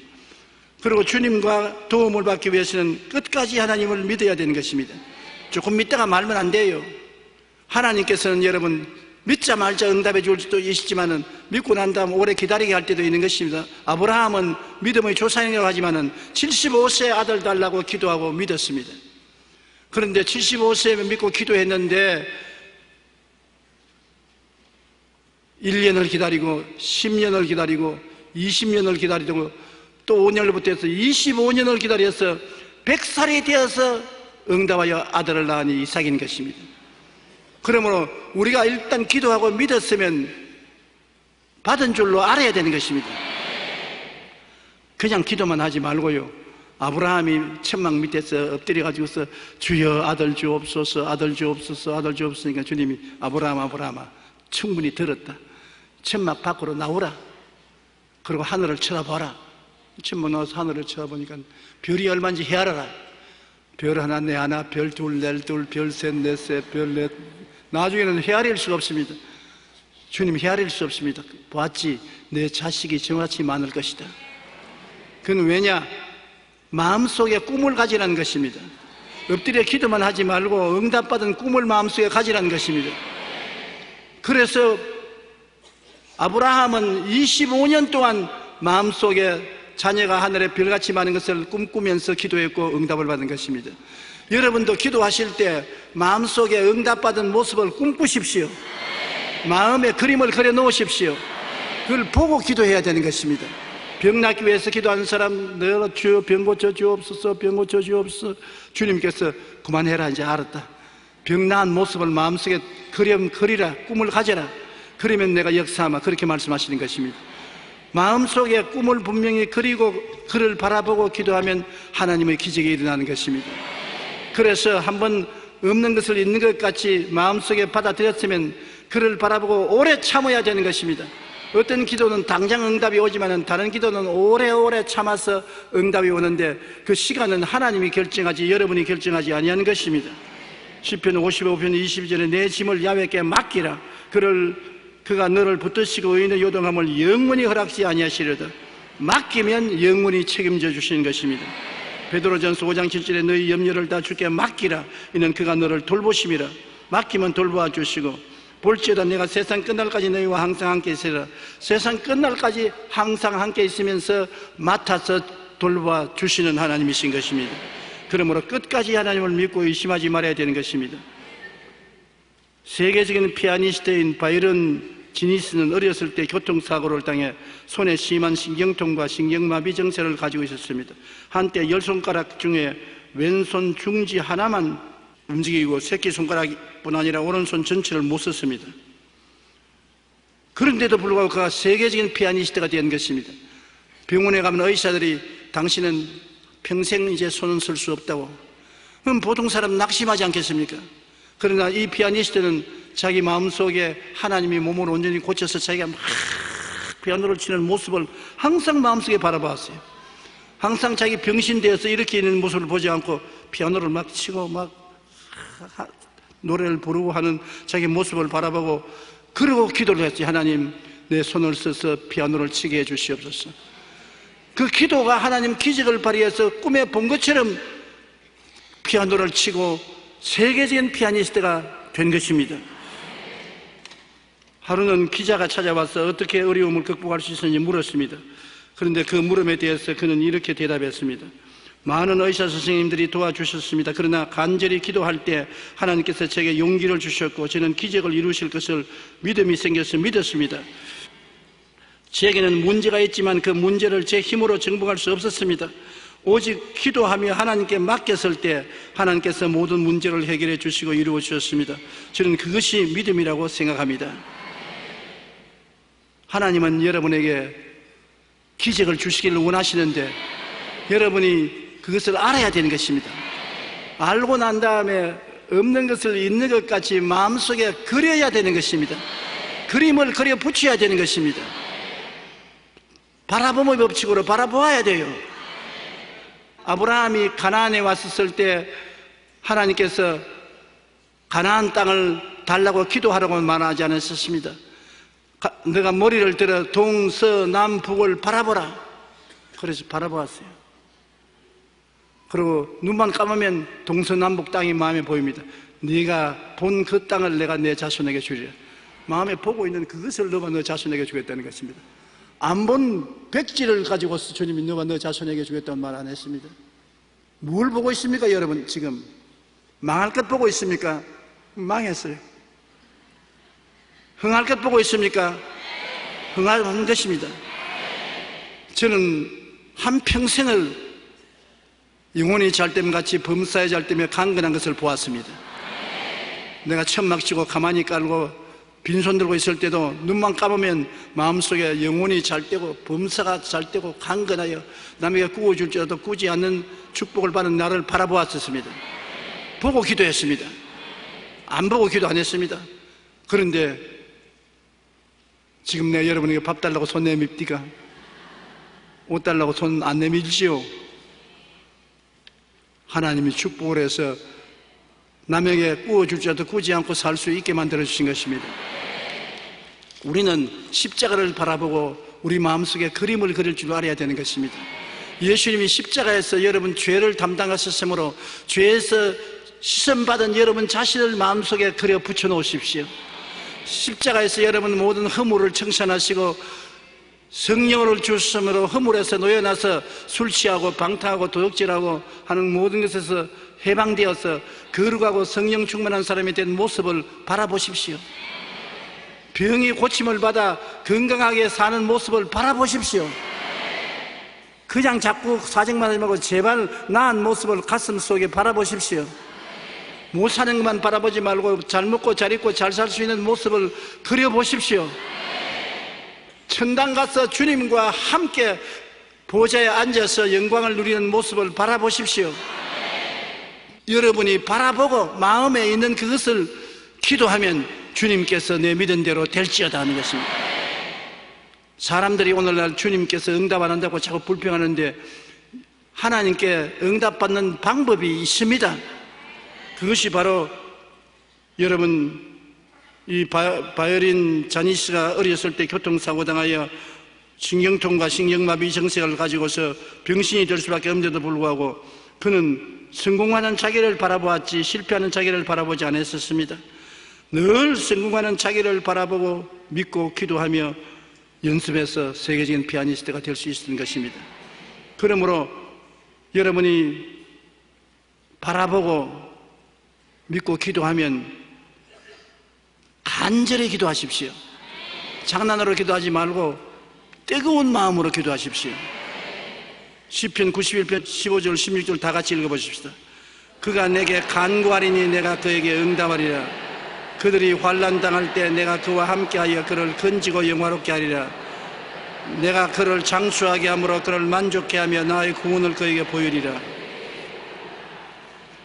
그리고 주님과 도움을 받기 위해서는 끝까지 하나님을 믿어야 되는 것입니다. 조금 믿다가 말면 안 돼요. 하나님께서는 여러분 믿자 말자 응답해 줄 수도 있지만은 믿고 난 다음 오래 기다리게 할 때도 있는 것입니다. 아브라함은 믿음의 조상이라고 하지만은 75세 아들 달라고 기도하고 믿었습니다. 그런데 75세에 믿고 기도했는데 1년을 기다리고 10년을 기다리고 20년을 기다리고 또 5년을 해서 25년을 기다려서 100살이 되어서 응답하여 아들을 낳으니 이삭인 것입니다. 그러므로 우리가 일단 기도하고 믿었으면 받은 줄로 알아야 되는 것입니다. 그냥 기도만 하지 말고요. 아브라함이 천막 밑에서 엎드려 가지고서 주여 아들 주옵소서 아들 주옵소서 아들 주옵소서. 주님이 아브라함아 충분히 들었다. 천막 밖으로 나오라. 그리고 하늘을 쳐다봐라. 천막 나와서 하늘을 쳐다보니까 별이 얼마인지 헤아려라. 별 하나 내 하나 별 둘 낼 둘 별 셋 넷 셋 별 넷. 나중에는 헤아릴 수가 없습니다. 주님 헤아릴 수 없습니다. 보았지 내 자식이 정같이 많을 것이다. 그건 왜냐? 마음속에 꿈을 가지라는 것입니다. 엎드려 기도만 하지 말고 응답받은 꿈을 마음속에 가지라는 것입니다. 그래서 아브라함은 25년 동안 마음속에 자녀가 하늘에 별같이 많은 것을 꿈꾸면서 기도했고 응답을 받은 것입니다. 여러분도 기도하실 때 마음속에 응답받은 모습을 꿈꾸십시오. 마음에 그림을 그려 놓으십시오. 그걸 보고 기도해야 되는 것입니다. 병 낫기 위해서 기도하는 사람 너 주여 병 고쳐 주옵소서 병 고쳐 주옵소서. 주님께서 그만해라 이제 알았다. 병 나은 모습을 마음속에 그리라. 꿈을 가져라. 그러면 내가 역사하마. 그렇게 말씀하시는 것입니다. 마음속에 꿈을 분명히 그리고 그를 바라보고 기도하면 하나님의 기적이 일어나는 것입니다. 그래서 한번 없는 것을 있는 것 같이 마음속에 받아들였으면 그를 바라보고 오래 참아야 되는 것입니다. 어떤 기도는 당장 응답이 오지만 다른 기도는 오래오래 참아서 응답이 오는데 그 시간은 하나님이 결정하지 여러분이 결정하지 아니하는 것입니다. 시편 55편 22절에 내 짐을 야훼께 맡기라. 그가 너를 붙드시고 의인의 요동함을 영원히 허락지 아니하시려다. 맡기면 영원히 책임져 주시는 것입니다. 베드로전서 5장 7절에 너희 염려를 다 주께 맡기라. 이는 그가 너를 돌보심이라. 맡기면 돌보아 주시고 볼지어다 내가 세상 끝날까지 너희와 항상 함께 있으리라. 세상 끝날까지 항상 함께 있으면서 맡아서 돌보아 주시는 하나님이신 것입니다. 그러므로 끝까지 하나님을 믿고 의심하지 말아야 되는 것입니다. 세계적인 피아니스트인 바이런 지니스는 어렸을 때 교통사고를 당해 손에 심한 신경통과 신경마비 증세를 가지고 있었습니다. 한때 10손가락 중에 왼손 중지 하나만 움직이고 새끼손가락뿐 아니라 오른손 전체를 못 썼습니다. 그런데도 불구하고 그가 세계적인 피아니스트가 된 것입니다. 병원에 가면 의사들이 당신은 평생 이제 손은 쓸 수 없다고. 그럼 보통 사람 낙심하지 않겠습니까? 그러나 이 피아니스트는 자기 마음속에 하나님이 몸을 온전히 고쳐서 자기가 막 피아노를 치는 모습을 항상 마음속에 바라봤어요. 항상 자기 병신되어서 이렇게 있는 모습을 보지 않고 피아노를 막 치고 막 노래를 부르고 하는 자기 모습을 바라보고 그러고 기도를 했지. 하나님, 내 손을 써서 피아노를 치게 해 주시옵소서. 그 기도가 하나님 기적을 발휘해서 꿈에 본 것처럼 피아노를 치고 세계적인 피아니스트가 된 것입니다. 하루는 기자가 찾아와서 어떻게 어려움을 극복할 수 있었는지 물었습니다. 그런데 그 물음에 대해서 그는 이렇게 대답했습니다. 많은 의사 선생님들이 도와주셨습니다. 그러나 간절히 기도할 때 하나님께서 제게 용기를 주셨고 저는 기적을 이루실 것을 믿음이 생겨서 믿었습니다. 제게는 문제가 있지만 그 문제를 제 힘으로 정복할 수 없었습니다. 오직 기도하며 하나님께 맡겼을 때 하나님께서 모든 문제를 해결해 주시고 이루어 주셨습니다. 저는 그것이 믿음이라고 생각합니다. 하나님은 여러분에게 기적을 주시기를 원하시는데 여러분이 그것을 알아야 되는 것입니다. 알고 난 다음에 없는 것을 있는 것 같이 마음속에 그려야 되는 것입니다. 그림을 그려 붙여야 되는 것입니다. 바라봄의 법칙으로 바라보아야 돼요. 아브라함이 가나안에 왔었을 때 하나님께서 가나안 땅을 달라고 기도하라고 말하지 않으셨습니다. 너가 머리를 들어 동서남북을 바라보라. 그래서 바라보았어요. 그리고 눈만 감으면 동서남북 땅이 마음에 보입니다. 네가 본 그 땅을 내가 내 자손에게 주리라. 마음에 보고 있는 그것을 너가 너 자손에게 주겠다는 것입니다. 안 본 백지를 가지고서 주님이 너가 너 자손에게 주겠다는 말 안 했습니다. 뭘 보고 있습니까 여러분? 지금 망할 것 보고 있습니까? 망했어요. 흥할 것 보고 있습니까? 흥한 것입니다. 저는 한평생을 영혼이 잘됨같이 범사에 잘되며 강건한 것을 보았습니다. 내가 천막 치고 가만히 깔고 빈손 들고 있을 때도 눈만 감으면 마음속에 영혼이 잘되고 범사가 잘되고 강건하여 남에게 구워줄지라도 꾸지 않는 축복을 받는 나를 바라보았었습니다. 보고 기도했습니다. 안 보고 기도 안 했습니다. 그런데 지금 내가 여러분에게 밥 달라고 손 내밉니까? 옷 달라고 손 안 내밀지요? 하나님이 축복을 해서 남에게 구워줄지라도 꾸지 않고 살 수 있게 만들어주신 것입니다. 우리는 십자가를 바라보고 우리 마음속에 그림을 그릴 줄 알아야 되는 것입니다. 예수님이 십자가에서 여러분 죄를 담당하셨으므로 죄에서 시선받은 여러분 자신을 마음속에 그려 붙여 놓으십시오. 십자가에서 여러분 모든 허물을 청산하시고 성령을 주심으로 허물에서 놓여나서 술 취하고 방탕하고 도둑질하고 하는 모든 것에서 해방되어서 거룩하고 성령 충만한 사람이 된 모습을 바라보십시오. 병이 고침을 받아 건강하게 사는 모습을 바라보십시오. 그냥 자꾸 사정만 하지 말고 제발 나은 모습을 가슴 속에 바라보십시오. 못 사는 것만 바라보지 말고 잘 먹고 잘 입고 잘 살 수 있는 모습을 그려보십시오. 천당 가서 주님과 함께 보좌에 앉아서 영광을 누리는 모습을 바라보십시오. 여러분이 바라보고 마음에 있는 그것을 기도하면 주님께서 내 믿은 대로 될지어다 하는 것입니다. 사람들이 오늘날 주님께서 응답 안 한다고 자꾸 불평하는데 하나님께 응답받는 방법이 있습니다. 그것이 바로 여러분 이 바이올린 자니스가 어렸을 때 교통사고 당하여 신경통과 신경마비 증세를 가지고서 병신이 될 수밖에 없는데도 불구하고 그는 성공하는 자기를 바라보았지 실패하는 자기를 바라보지 않았었습니다. 늘 성공하는 자기를 바라보고 믿고 기도하며 연습해서 세계적인 피아니스트가 될 수 있었던 것입니다. 그러므로 여러분이 바라보고 믿고 기도하면 간절히 기도하십시오. 장난으로 기도하지 말고 뜨거운 마음으로 기도하십시오. 시편 91편 15절 16절 다 같이 읽어보십시다. 그가 내게 간구하리니 내가 그에게 응답하리라. 그들이 환난 당할 때 내가 그와 함께하여 그를 건지고 영화롭게 하리라. 내가 그를 장수하게 함으로 그를 만족케 하며 나의 구원을 그에게 보이리라.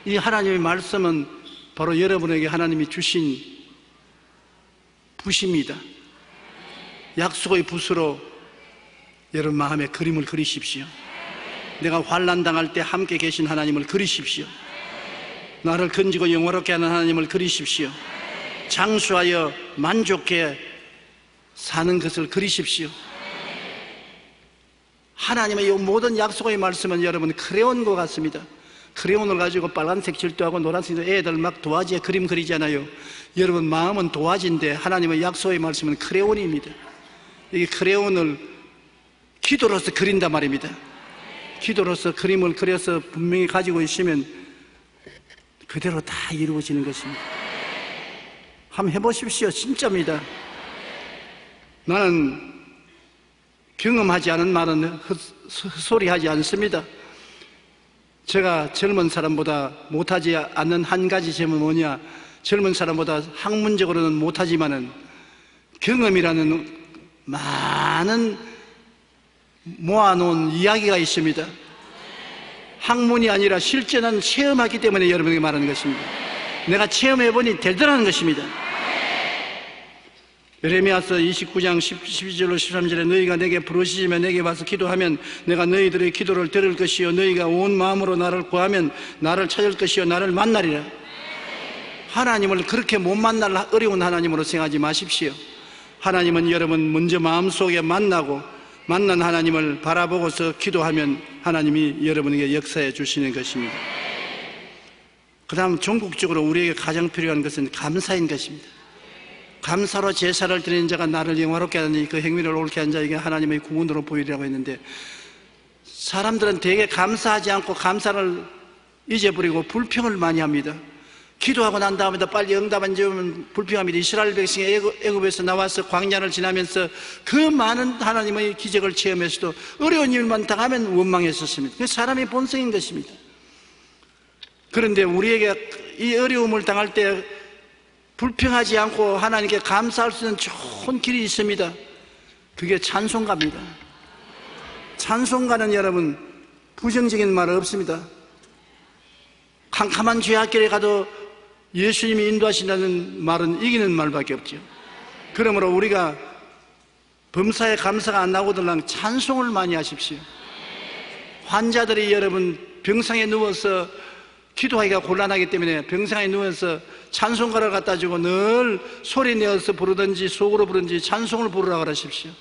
이 하나님의 말씀은 바로 여러분에게 하나님이 주신 붓입니다. 약속의 붓으로 여러분 마음에 그림을 그리십시오. 내가 환난 당할 때 함께 계신 하나님을 그리십시오. 나를 건지고 영화롭게 하는 하나님을 그리십시오. 장수하여 만족해 사는 것을 그리십시오. 하나님의 이 모든 약속의 말씀은 여러분 크레온과 같습니다. 크레온을 가지고 빨간색 질도하고 노란색 애들 막 도화지에 그림 그리잖아요. 여러분 마음은 도화지인데 하나님의 약속의 말씀은 크레온입니다. 이 크레온을 기도로서 그린단 말입니다. 기도로서 그림을 그려서 분명히 가지고 있으면 그대로 다 이루어지는 것입니다. 한번 해보십시오. 진짜입니다. 나는 경험하지 않은 말은 헛소리하지 않습니다. 제가 젊은 사람보다 못하지 않는 한 가지 점은 뭐냐? 젊은 사람보다 학문적으로는 못하지만은 경험이라는 많은 모아놓은 이야기가 있습니다. 학문이 아니라 실제는 체험하기 때문에 여러분에게 말하는 것입니다. 내가 체험해보니 되더라는 것입니다. 예레미야서 29장 12절로 13절에 너희가 내게 부르시면 내게 와서 기도하면 내가 너희들의 기도를 들을 것이요 너희가 온 마음으로 나를 구하면 나를 찾을 것이요 나를 만나리라. 하나님을 그렇게 못 만날 어려운 하나님으로 생각하지 마십시오. 하나님은 여러분 먼저 마음속에 만나고 만난 하나님을 바라보고서 기도하면 하나님이 여러분에게 역사해 주시는 것입니다. 그 다음 전국적으로 우리에게 가장 필요한 것은 감사인 것입니다. 감사로 제사를 드리는 자가 나를 영화롭게 하니 그 행위를 옳게 한 자에게 하나님의 구원으로 보이리라고 했는데, 사람들은 되게 감사하지 않고 감사를 잊어버리고 불평을 많이 합니다. 기도하고 난 다음에 빨리 응답 안 주면 불평합니다. 이스라엘 백성이 애굽에서 나와서 광야를 지나면서 그 많은 하나님의 기적을 체험했어도 어려운 일만 당하면 원망했었습니다. 그게 사람의 본성인 것입니다. 그런데 우리에게 이 어려움을 당할 때 불평하지 않고 하나님께 감사할 수 있는 좋은 길이 있습니다. 그게 찬송가입니다. 찬송가는 여러분 부정적인 말 없습니다. 캄캄한 죄악길에 가도 예수님이 인도하신다는 말은 이기는 말밖에 없죠. 그러므로 우리가 범사에 감사가 안 나오더라도 찬송을 많이 하십시오. 환자들이 여러분 병상에 누워서 기도하기가 곤란하기 때문에 병상에 누워서 찬송가를 갖다 주고 늘 소리 내어서 부르든지 속으로 부르든지 찬송을 부르라고 하십시오.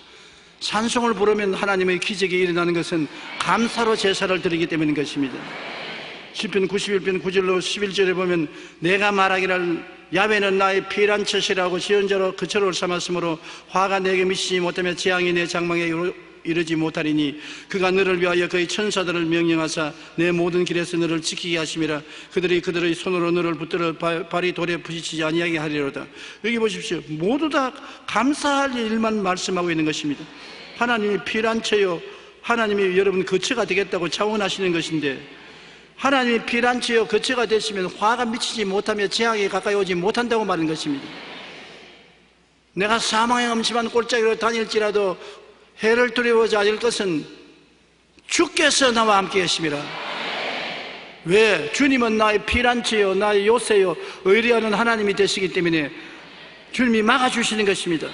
찬송을 부르면 하나님의 기적이 일어나는 것은 감사로 제사를 드리기 때문인 것입니다. 시편 91편 9절로 11절에 보면 내가 말하기를 야훼는 나의 피난처시라고 지연자로 그처를 삼았으므로 화가 내게 미치지 못하며 재앙이 내 장막에 이르지 못하리니 그가 너를 위하여 그의 천사들을 명령하사 내 모든 길에서 너를 지키게 하심이라. 그들이 그들의 손으로 너를 붙들어 발이 돌에 부딪히지 아니하게 하리로다. 여기 보십시오. 모두 다 감사할 일만 말씀하고 있는 것입니다. 하나님이 피난처요, 하나님이 여러분 거처가 되겠다고 자원하시는 것인데, 하나님이 피난처요 거처가 되시면 화가 미치지 못하며 재앙이 가까이 오지 못한다고 말하는 것입니다. 내가 사망의 엄침한 골짜기로 다닐지라도 해를 두려워하지 않을 것은 주께서 나와 함께 하심이라. 왜? 주님은 나의 피난처요 나의 요새요 의리하는 하나님이 되시기 때문에 주님이 막아주시는 것입니다.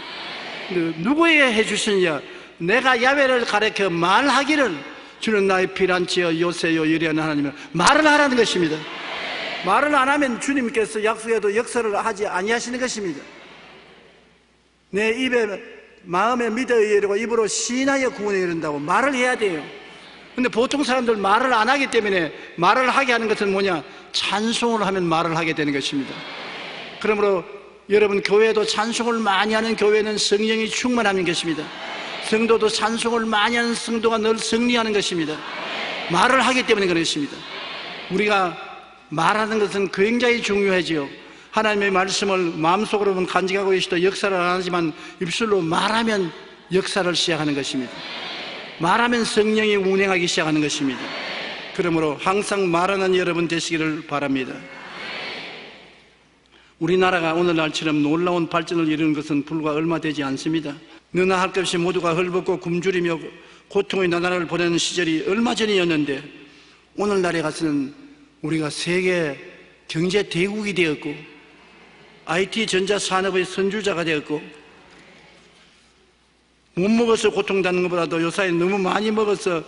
누구에게 해주시느냐? 내가 야훼를 가르쳐 말하기를 주는 나의 피난처요 요새요 의리하는 하나님을 말을 하라는 것입니다. 말을 안 하면 주님께서 약속해도 역사를 하지 아니하시는 것입니다. 내 입에 마음에 믿어 이르고 입으로 시인하여 구원에 이른다고 말을 해야 돼요. 근데 보통 사람들 말을 안 하기 때문에 말을 하게 하는 것은 뭐냐? 찬송을 하면 말을 하게 되는 것입니다. 그러므로 여러분 교회도 찬송을 많이 하는 교회는 성령이 충만한 것입니다. 성도도 찬송을 많이 하는 성도가 늘 승리하는 것입니다. 말을 하기 때문에 그렇습니다. 우리가 말하는 것은 굉장히 중요하지요. 하나님의 말씀을 마음속으로는 간직하고 계시도 역사를 안 하지만 입술로 말하면 역사를 시작하는 것입니다. 말하면 성령이 운행하기 시작하는 것입니다. 그러므로 항상 말하는 여러분 되시기를 바랍니다. 우리나라가 오늘날처럼 놀라운 발전을 이루는 것은 불과 얼마 되지 않습니다. 너나 할 것 없이 모두가 헐벗고 굶주리며 고통의 나날을 보내는 시절이 얼마 전이었는데 오늘날에 가서는 우리가 세계 경제 대국이 되었고 IT 전자산업의 선주자가 되었고 못 먹어서 고통받는 것보다도 요사이 너무 많이 먹어서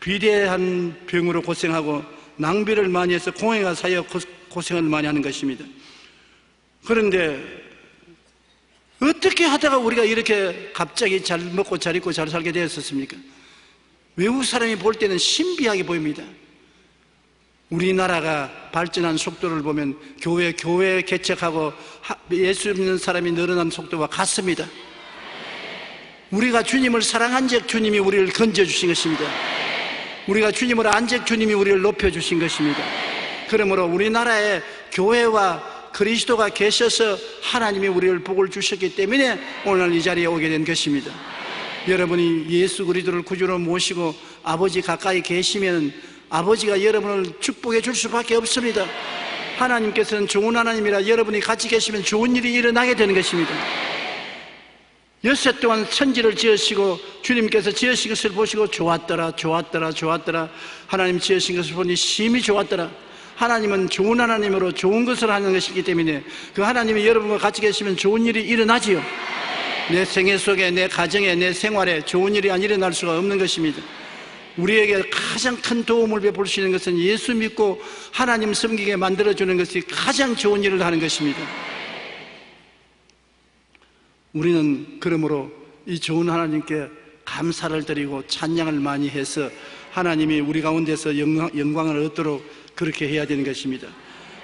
비대한 병으로 고생하고 낭비를 많이 해서 공해가 쌓여 고생을 많이 하는 것입니다. 그런데 어떻게 하다가 우리가 이렇게 갑자기 잘 먹고 잘 입고 잘 살게 되었습니까? 외국 사람이 볼 때는 신비하게 보입니다. 우리나라가 발전한 속도를 보면 교회 개척하고 예수 믿는 사람이 늘어난 속도와 같습니다. 우리가 주님을 사랑한 적 주님이 우리를 건져주신 것입니다. 우리가 주님을 안 적 주님이 우리를 높여주신 것입니다. 그러므로 우리나라에 교회와 그리스도가 계셔서 하나님이 우리를 복을 주셨기 때문에 오늘 이 자리에 오게 된 것입니다. 여러분이 예수 그리스도를 구주로 모시고 아버지 가까이 계시면 아버지가 여러분을 축복해 줄 수밖에 없습니다. 하나님께서는 좋은 하나님이라 여러분이 같이 계시면 좋은 일이 일어나게 되는 것입니다. 엿새 동안 천지를 지으시고 주님께서 지으신 것을 보시고 좋았더라 하나님 지으신 것을 보니 심히 좋았더라. 하나님은 좋은 하나님으로 좋은 것을 하는 것이기 때문에 그 하나님이 여러분과 같이 계시면 좋은 일이 일어나지요. 내 생애 속에 내 가정에 내 생활에 좋은 일이 안 일어날 수가 없는 것입니다. 우리에게 가장 큰 도움을 베풀 수 있는 것은 예수 믿고 하나님 섬기게 만들어주는 것이 가장 좋은 일을 하는 것입니다. 우리는 그러므로 이 좋은 하나님께 감사를 드리고 찬양을 많이 해서 하나님이 우리 가운데서 영광을 얻도록 그렇게 해야 되는 것입니다.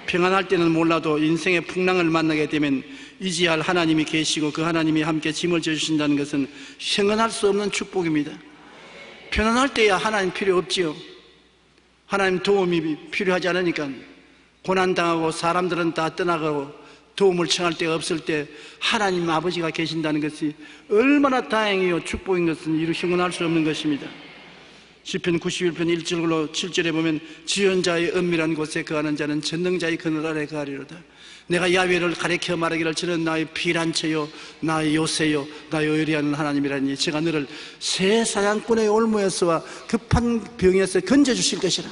평안할 때는 몰라도 인생의 풍랑을 만나게 되면 이지할 하나님이 계시고 그 하나님이 함께 짐을 져주신다는 것은 형언할 수 없는 축복입니다. 편안할 때야 하나님 필요 없지요. 하나님 도움이 필요하지 않으니까 고난당하고 사람들은 다 떠나가고 도움을 청할 데가 없을 때 하나님 아버지가 계신다는 것이 얼마나 다행이요 축복인 것은 이루 형언할 수 없는 것입니다. 시편 91편 1절로 7절에 보면 지연자의 은밀한 곳에 거하는 자는 전능자의 그늘 아래 거하리로다. 내가 야훼를 가리켜 말하기를 저는 나의 피난처요 나의 요새요 나의 의리하는 하나님이라니 제가 너를 새 사냥꾼의 올무에서와 급한 병에서 건져주실 것이라.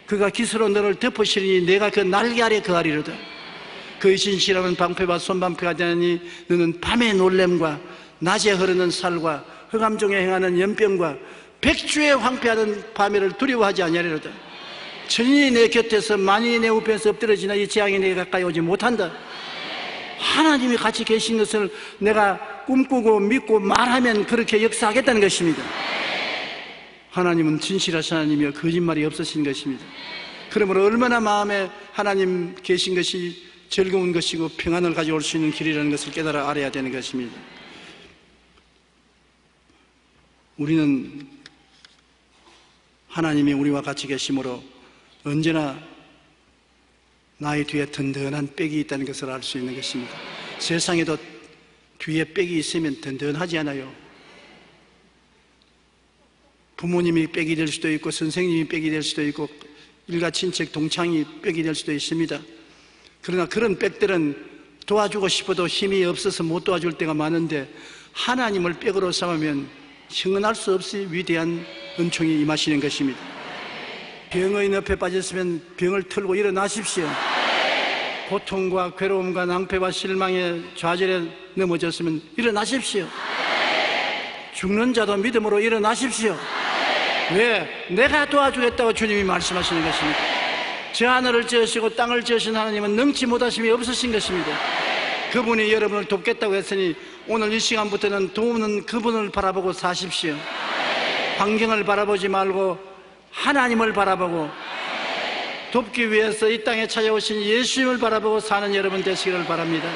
그가 깃으로 너를 덮으시리니 내가 그 날개 아래 거하리로다. 그의 신실함은 방패와 손방패가 되느니 너는 밤의 놀램과 낮에 흐르는 살과 흑암 중에 행하는 연병과 백주에 황폐하는 밤에를 두려워하지 아니하리로다. 천인이 내 곁에서 만인이 내 우편에서 엎드러지나 이 재앙이 내게 가까이 오지 못한다. 하나님이 같이 계신 것을 내가 꿈꾸고 믿고 말하면 그렇게 역사하겠다는 것입니다. 하나님은 진실하신 하나님이여 거짓말이 없으신 것입니다. 그러므로 얼마나 마음에 하나님 계신 것이 즐거운 것이고 평안을 가져올 수 있는 길이라는 것을 깨달아 알아야 되는 것입니다. 우리는 하나님이 우리와 같이 계심으로 언제나 나의 뒤에 든든한 백이 있다는 것을 알 수 있는 것입니다. 세상에도 뒤에 백이 있으면 든든하지 않아요. 부모님이 백이 될 수도 있고 선생님이 백이 될 수도 있고 일가 친척 동창이 백이 될 수도 있습니다. 그러나 그런 백들은 도와주고 싶어도 힘이 없어서 못 도와줄 때가 많은데 하나님을 백으로 삼으면 형언할 수 없이 위대한 은총이 임하시는 것입니다. 병의 늪에 빠졌으면 병을 털고 일어나십시오. 고통과 괴로움과 낭패와 실망의 좌절에 넘어졌으면 일어나십시오. 죽는 자도 믿음으로 일어나십시오. 왜? 내가 도와주겠다고 주님이 말씀하시는 것입니다. 저 하늘을 지으시고 땅을 지으신 하나님은 능치 못하심이 없으신 것입니다. 그분이 여러분을 돕겠다고 했으니 오늘 이 시간부터는 도우는 그분을 바라보고 사십시오. 환경을 바라보지 말고 하나님을 바라보고 돕기 위해서 이 땅에 찾아오신 예수님을 바라보고 사는 여러분 되시기를 바랍니다.